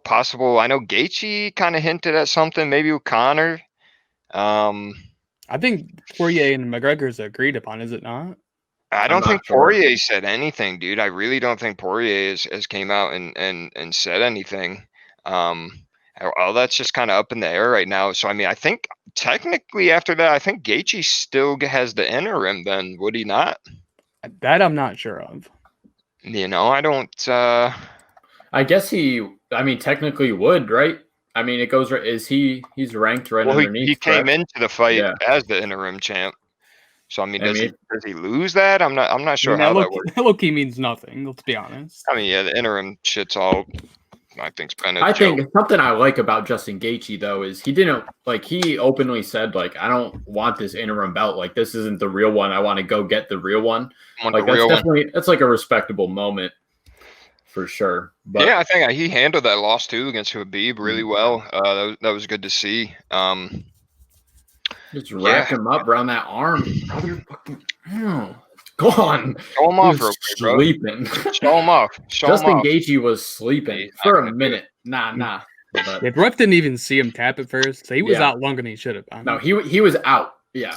Speaker 4: possible. I know Gaethje kind of hinted at something, maybe with Conor.
Speaker 5: I think Poirier and McGregor's agreed upon, is it not?
Speaker 4: I don't think Poirier said anything, dude. I really don't think Poirier has came out and said anything. All that's just kind of up in the air right now. So, I mean, I think technically after that, I think Gaethje still has the interim then, would he not?
Speaker 5: That I'm not sure of.
Speaker 4: I don't.
Speaker 6: I guess technically would, right? I mean, it goes right. He's ranked right underneath?
Speaker 4: He came into the fight as the interim champ. So I mean, does he lose that? I'm not sure how that works.
Speaker 5: Low-key means nothing. Let's be honest.
Speaker 4: I mean, yeah, the interim shit's all. I think's been
Speaker 6: I think something I like about Justin Gaethje though is he openly said I don't want this interim belt. This isn't the real one. I want to go get the real one. That's a respectable moment for sure. But
Speaker 4: yeah, I think he handled that loss too against Khabib really well. That was good to see.
Speaker 6: Just wrap him up around that arm. Go on.
Speaker 4: Show him off,
Speaker 6: sleeping.
Speaker 4: Show him off.
Speaker 6: Justin Gaethje was sleeping for a minute. Nah.
Speaker 5: But the ref didn't even see him tap at first. So he was out longer than he should have.
Speaker 6: No, he was out. Yeah.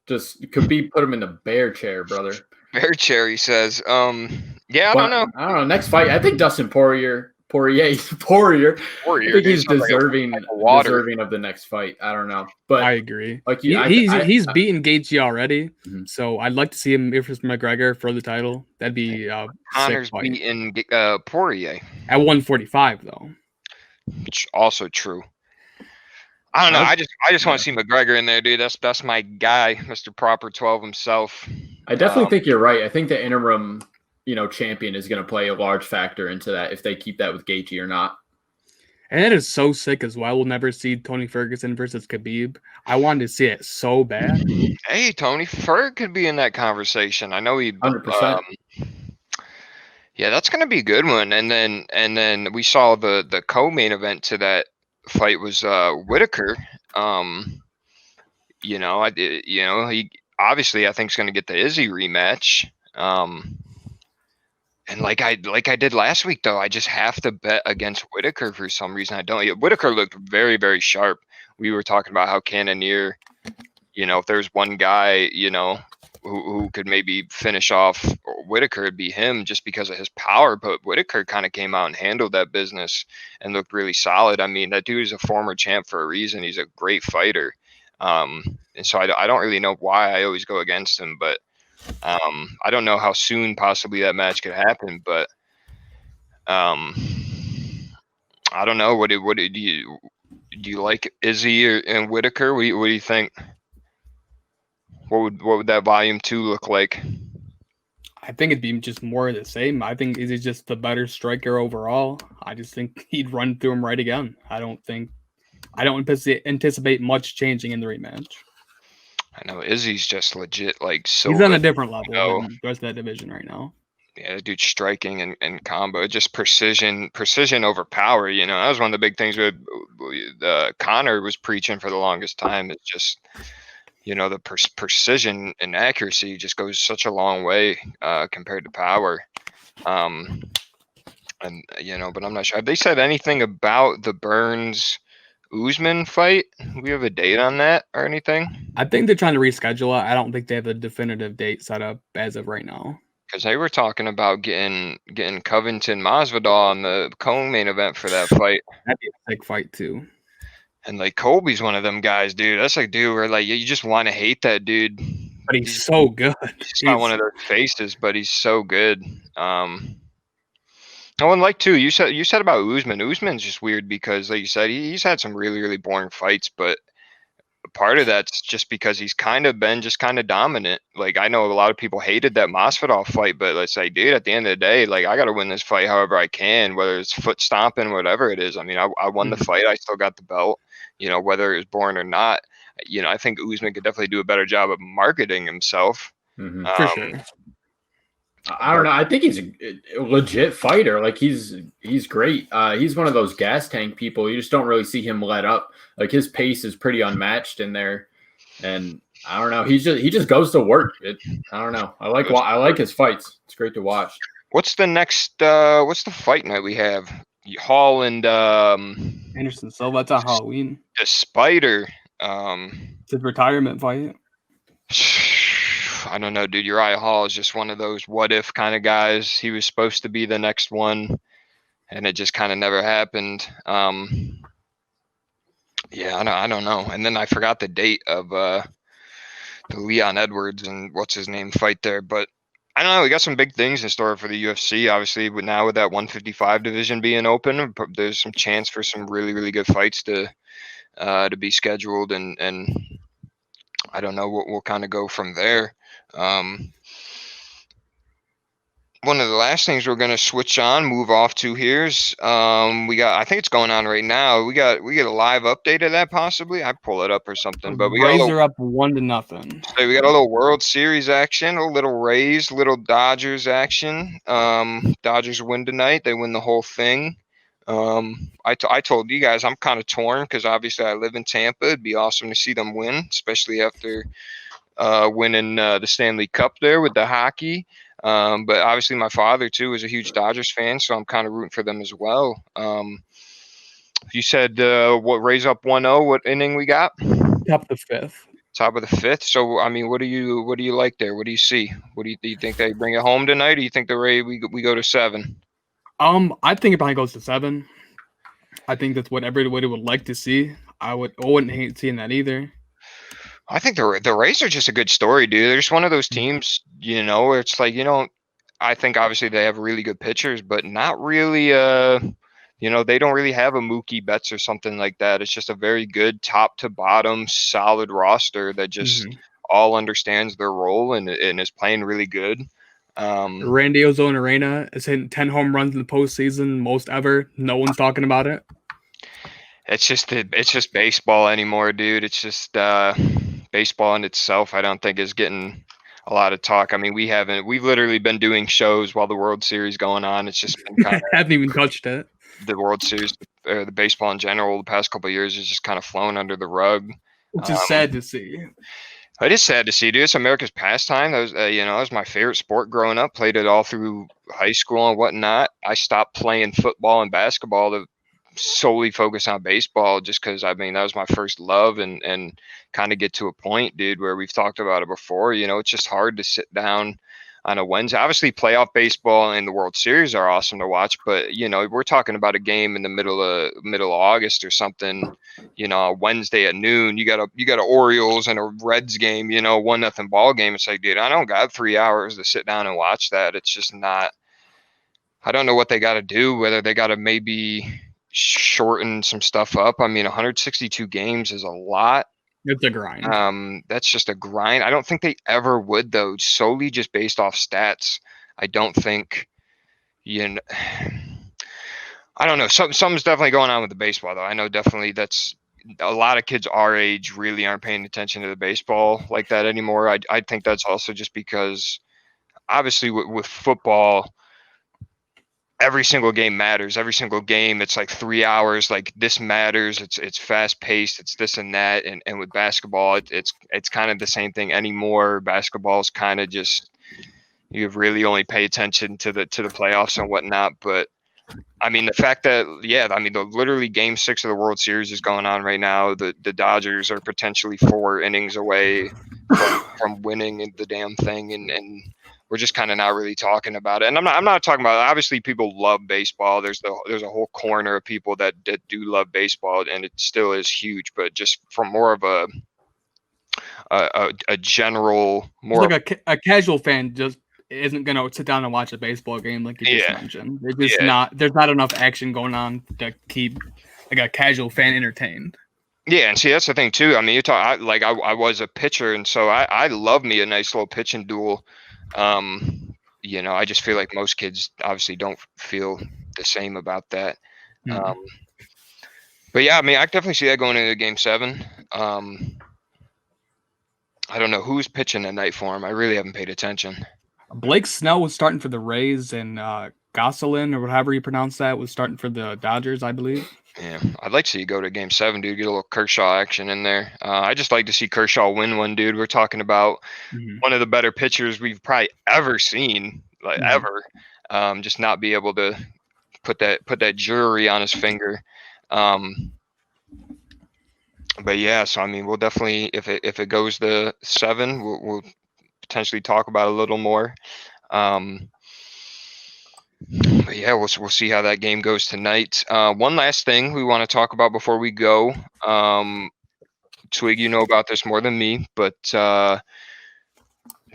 Speaker 6: Just Khabib put him in the bear chair, brother.
Speaker 4: Bear chair, he says. I don't know.
Speaker 6: Next fight, I think Dustin Poirier. I think he's deserving of the next fight. I don't know, but
Speaker 5: I agree. He's beaten Gaethje already, so I'd like to see him versus McGregor for the title. That'd be
Speaker 4: Conor's beaten Poirier
Speaker 5: at 145 though.
Speaker 4: Which also true. I don't know. I just want to see McGregor in there, dude. That's my guy, Mr. Proper 12 himself.
Speaker 6: I definitely think you're right. I think the interim champion is going to play a large factor into that if they keep that with Gaethje or not.
Speaker 5: And it is so sick as well. We'll never see Tony Ferguson versus Khabib. I wanted to see it so bad.
Speaker 4: Hey, Tony Ferg could be in that conversation. I know he
Speaker 6: 100%.
Speaker 4: Yeah, that's going to be a good one. And then we saw the co-main event to that fight was Whitaker. He obviously I think is going to get the Izzy rematch. And like I did last week, though, I just have to bet against Whitaker for some reason. I don't. Whitaker looked very, very sharp. We were talking about how Cannonier, if there's one guy, who could maybe finish off Whitaker, it'd be him just because of his power. But Whitaker kind of came out and handled that business and looked really solid. I mean, that dude is a former champ for a reason. He's a great fighter. And so I don't really know why I always go against him, but I don't know how soon possibly that match could happen, but I don't know. What do you like Izzy and Whitaker? What do you think? What would that volume 2 look like?
Speaker 5: I think it'd be just more of the same. I think Izzy's just the better striker overall. I just think he'd run through him right again. I don't anticipate much changing in the rematch.
Speaker 4: I know Izzy's just legit so
Speaker 5: he's on a different level than the rest of that division right now.
Speaker 4: Yeah, the dude's striking and combo, just precision over power. That was one of the big things with Conor was preaching for the longest time. It's just the precision and accuracy just goes such a long way compared to power. But I'm not sure. Have they said anything about the Burns Usman fight? We have a date on that or anything?
Speaker 5: I think they're trying to reschedule it. I don't think they have a definitive date set up as of right now.
Speaker 4: Because they were talking about getting Covington Masvidal on the co-main event for that fight.
Speaker 5: That'd be a big fight too.
Speaker 4: And Colby's one of them guys, dude. That's dude where you just want to hate that dude.
Speaker 5: But he's so good.
Speaker 4: He's not one of their faces, but he's so good. Too, you said about Usman. Usman's just weird because, like you said, he's had some really, really boring fights, but part of that's just because he's kind of been just kind of dominant. I know a lot of people hated that Masvidal fight, but let's say, dude, at the end of the day, I got to win this fight however I can, whether it's foot stomping, whatever it is. I mean, I won the fight. I still got the belt, whether it was boring or not. I think Usman could definitely do a better job of marketing himself.
Speaker 5: For sure.
Speaker 6: I don't know. I think he's a legit fighter. Like he's great. He's one of those gas tank people. You just don't really see him let up. Like his pace is pretty unmatched in there, and I don't know. He just goes to work. I don't know. I like his fights. It's great to watch.
Speaker 4: What's the next? What's the fight night we have? Hall and
Speaker 5: Anderson Silva. That's on Halloween.
Speaker 4: The Spider.
Speaker 5: It's a retirement fight.
Speaker 4: I don't know, dude. Uriah Hall is just one of those what if kind of guys. He was supposed to be the next one, and it just kind of never happened. Yeah, I don't know. And then I forgot the date of the Leon Edwards and what's his name fight there, but I don't know. We got some big things in store for the UFC. Obviously, now with that 155 division being open, there's some chance for some really, really good fights to be scheduled, and I don't know what we'll kind of go from there. One of the last things we're going to move off to here is I think it's going on right now. We get a live update of that possibly. I pull it up or something, but we got
Speaker 5: Rays are up 1-0.
Speaker 4: So we got a little World Series action, a little Rays, little Dodgers action. Dodgers win tonight. They win the whole thing. I told you guys I'm kind of torn because obviously I live in Tampa. It'd be awesome to see them win, especially after winning the Stanley Cup there with the hockey. But obviously my father too is a huge Dodgers fan, so I'm kind of rooting for them as well. You said what Rays up 1-0? What inning we got?
Speaker 5: Top of the fifth.
Speaker 4: Top of the fifth. So I mean, what do you like there? What do you see? Do you think they bring it home tonight? Or do you think the Rays we go to 7?
Speaker 5: I think it probably goes to 7. I think that's what everybody would like to see. I wouldn't hate seeing that either.
Speaker 4: I think the Rays are just a good story, dude. They're just one of those teams, where it's like, I think obviously they have really good pitchers, but not really, they don't really have a Mookie Betts or something like that. It's just a very good top to bottom, solid roster that just all understands their role and is playing really good.
Speaker 5: Randy Ozuna is hitting 10 home runs in the postseason, most ever. No one's talking about it.
Speaker 4: It's just baseball anymore, dude. It's just baseball in itself. I don't think is getting a lot of talk. I mean, we've literally been doing shows while the World Series going on. It's just been kind of
Speaker 5: haven't even touched it.
Speaker 4: The World Series, or the baseball in general, the past couple of years has just kind of flown under the rug.
Speaker 5: Which is sad to see.
Speaker 4: It is sad to see, dude. It's America's pastime. That was, that was my favorite sport growing up. Played it all through high school and whatnot. I stopped playing football and basketball to solely focus on baseball, just because that was my first love, and kind of get to a point, dude, where we've talked about it before. It's just hard to sit down on a Wednesday. Obviously, playoff baseball and the World Series are awesome to watch, but we're talking about a game in the middle of August or something. A Wednesday at noon. You got a Orioles and a Reds game. 1-0 ball game. It's like, dude, I don't got 3 hours to sit down and watch that. It's just not. I don't know what they got to do. Whether they got to maybe shorten some stuff up. 162 games is a lot.
Speaker 5: It's a grind.
Speaker 4: That's just a grind. I don't think they ever would, though, solely just based off stats. I don't think, I don't know. Something's definitely going on with the baseball, though. I know definitely that's a lot of kids our age really aren't paying attention to the baseball like that anymore. I think that's also just because, obviously, with football, every single game matters. Every single game, it's like 3 hours. Like, this matters. It's fast paced. It's this and that. And with basketball, it's kind of the same thing anymore. Basketball is kind of just, you really only pay attention to the playoffs and whatnot. But the fact that literally Game 6 of the World Series is going on right now. The Dodgers are potentially 4 innings away from winning the damn thing, and we're just kind of not really talking about it. And I'm not talking about it. Obviously, people love baseball. There's a whole corner of people that do love baseball, and it still is huge. But just from more of a general, more
Speaker 5: like a casual fan just isn't gonna sit down and watch a baseball game like you just mentioned. There's not enough action going on to keep like a casual fan entertained.
Speaker 4: Yeah, and see, that's the thing too. You talk I was a pitcher, and so I love me a nice little pitching duel. I just feel like most kids obviously don't feel the same about that. But yeah, I can definitely see that going into Game 7. I don't know who's pitching tonight for him. I really haven't paid attention.
Speaker 5: Blake Snell was starting for the Rays, and Gosselin, or whatever you pronounce that, was starting for the Dodgers, I believe.
Speaker 4: Yeah, I'd like to see you go to Game 7, dude. Get a little Kershaw action in there. I just like to see Kershaw win one, dude. We're talking about one of the better pitchers we've probably ever seen, like ever. Just not be able to put that jury on his finger. But yeah, so I mean, we'll definitely, if it goes to 7, we'll potentially talk about it a little more. But yeah, we'll see how that game goes tonight. One last thing we want to talk about before we go. Twig, you know about this more than me, but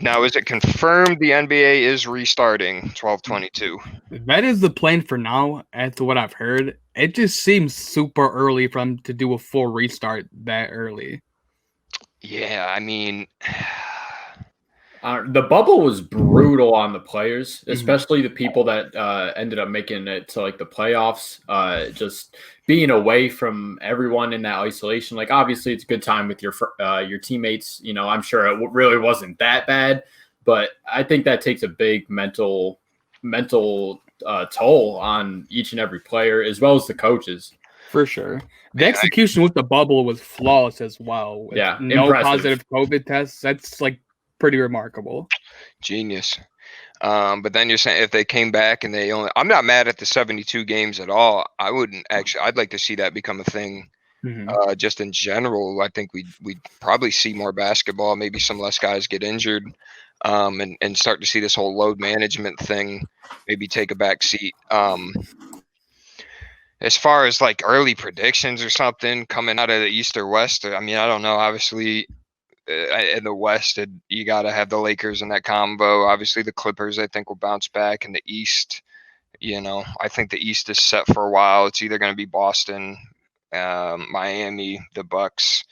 Speaker 4: now is it confirmed the NBA is restarting 12/22?
Speaker 5: That is the plan for now, as to what I've heard. It just seems super early for them to do a full restart that early.
Speaker 4: Yeah, I mean,
Speaker 6: the bubble was brutal on the players, especially the people that ended up making it to like the playoffs. Just being away from everyone in that isolation. Like, obviously, it's a good time with your teammates. You know, I'm sure it really wasn't that bad, but I think that takes a big mental toll on each and every player, as well as the coaches.
Speaker 5: For sure. The execution with the bubble was flawless as well.
Speaker 6: Yeah,
Speaker 5: no
Speaker 6: impressive.
Speaker 5: Positive COVID tests. That's like pretty remarkable.
Speaker 4: Genius. But then you're saying if they came back and I'm not mad at the 72 games at all. I'd like to see that become a thing. Just in general, I think we'd probably see more basketball, maybe some less guys get injured, and start to see this whole load management thing maybe take a back seat. As far as like early predictions or something coming out of the East or West, I mean, I don't know. Obviously, in the West, you got to have the Lakers in that combo. Obviously, the Clippers, I think, will bounce back. In the East, you know, I think the East is set for a while. It's either going to be Boston, Miami, the Bucks,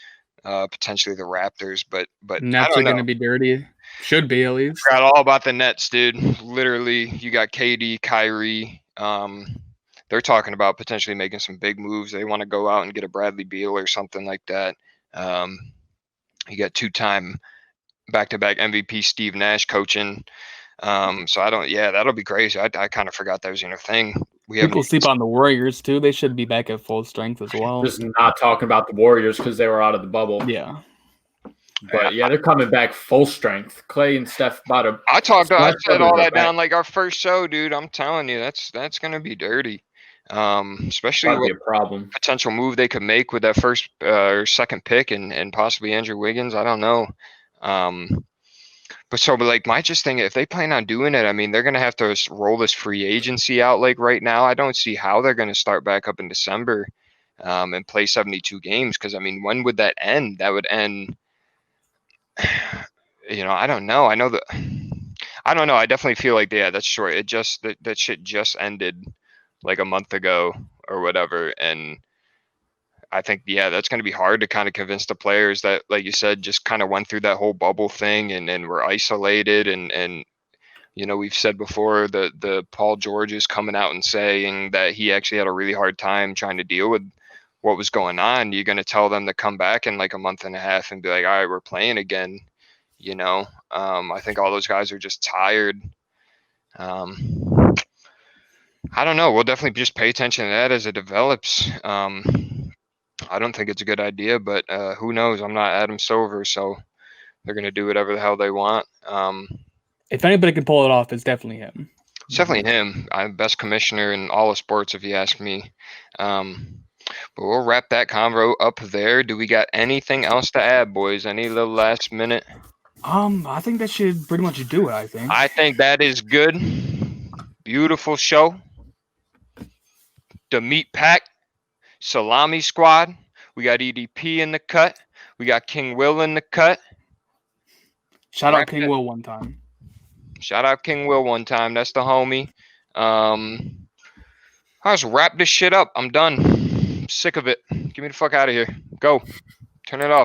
Speaker 4: potentially the Raptors. But
Speaker 5: Nets are going to be dirty. Should be, at least.
Speaker 4: Forgot all about the Nets, dude. Literally, you got KD, Kyrie. They're talking about potentially making some big moves. They want to go out and get a Bradley Beal or something like that. You got 2-time back-to-back MVP Steve Nash coaching. So that'll be crazy. I kind of forgot that was a thing.
Speaker 5: People sleep on the Warriors too. They should be back at full strength as well.
Speaker 6: Just not talking about the Warriors because they were out of the bubble.
Speaker 5: Yeah.
Speaker 6: But yeah, they're coming back full strength. Clay and Steph bottom.
Speaker 4: I said all that down like our first show, dude. I'm telling you, that's gonna be dirty. Especially with
Speaker 6: a problem
Speaker 4: potential move they could make with that first or second pick and possibly Andrew Wiggins. I don't know. But like my just thing, if they plan on doing it, I mean, they're going to have to roll this free agency out like right now. I don't see how they're going to start back up in December and play 72 games. Because, I mean, when would that end? That would end, I don't know. I don't know. I definitely feel like, yeah, that's short. That shit just ended like a month ago or whatever. And I think, yeah, that's going to be hard to kind of convince the players that, like you said, just kind of went through that whole bubble thing and were isolated. And we've said before that the Paul George is coming out and saying that he actually had a really hard time trying to deal with what was going on. You're going to tell them to come back in like a month and a half and be like, all right, we're playing again. I think all those guys are just tired. I don't know. We'll definitely just pay attention to that as it develops. I don't think it's a good idea, but who knows? I'm not Adam Silver, so they're going to do whatever the hell they want.
Speaker 5: If anybody can pull it off, it's definitely him.
Speaker 4: It's definitely him. I'm best commissioner in all of sports, if you ask me. But we'll wrap that convo up there. Do we got anything else to add, boys? Any little last minute?
Speaker 5: I think that should pretty much do it,
Speaker 4: I think that is good. Beautiful show. The Meat Pack Salami Squad. We got EDP in the cut. We got King Will in the cut.
Speaker 5: Shout out King Will one time.
Speaker 4: That's the homie. Let's wrap this shit up. I'm done. I'm sick of it. Get me the fuck out of here. Go. Turn it off.